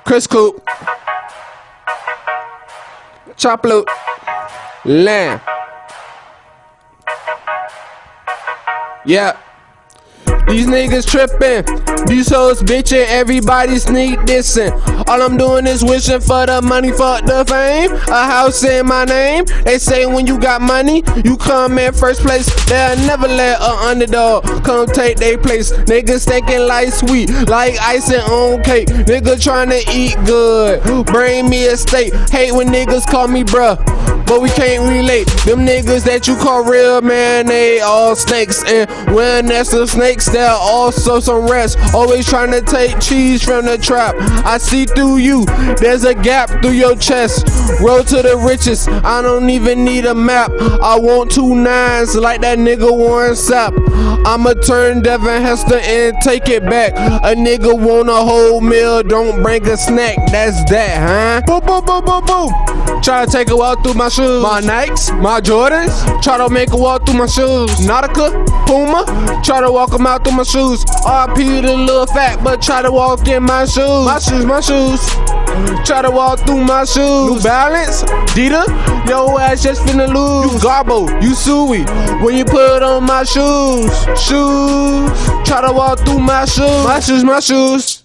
Chris Coop, Chop Loop, Lamb. Yeah. These niggas trippin', these hoes bitchin', everybody sneak dissin'. All I'm doing is wishing for the money, fuck the fame. A house in my name. They say when you got money, you come in first place. They'll never let a underdog come take their place. Niggas thinking like sweet, like icing on cake. Nigga tryna eat good, bring me a steak. Hate when niggas call me bruh, but we can't relate. Them niggas that you call real, man, they all snakes. And when there's some snakes, there are also some rats. Always trying to take cheese from the trap. I see through you, there's a gap through your chest. Road to the riches, I don't even need a map. I want 2 9s like that nigga Warren Sapp. I'ma turn Devin Hester and take it back. A nigga want a whole meal, don't bring a snack. That's that, huh? Boom, boom, boom, boom, boom. Try to take a walk through my shoes, my Nikes, my Jordans. Try to make a walk through my shoes. Nautica, Puma. Try to walk them out through my shoes. RP the little fat, but try to walk in my shoes. My shoes. Try to walk through my shoes. New Balance, Dita. Yo ass just finna lose. You Garbo, you Suey. When you put on my shoes. Try to walk through my shoes. My shoes.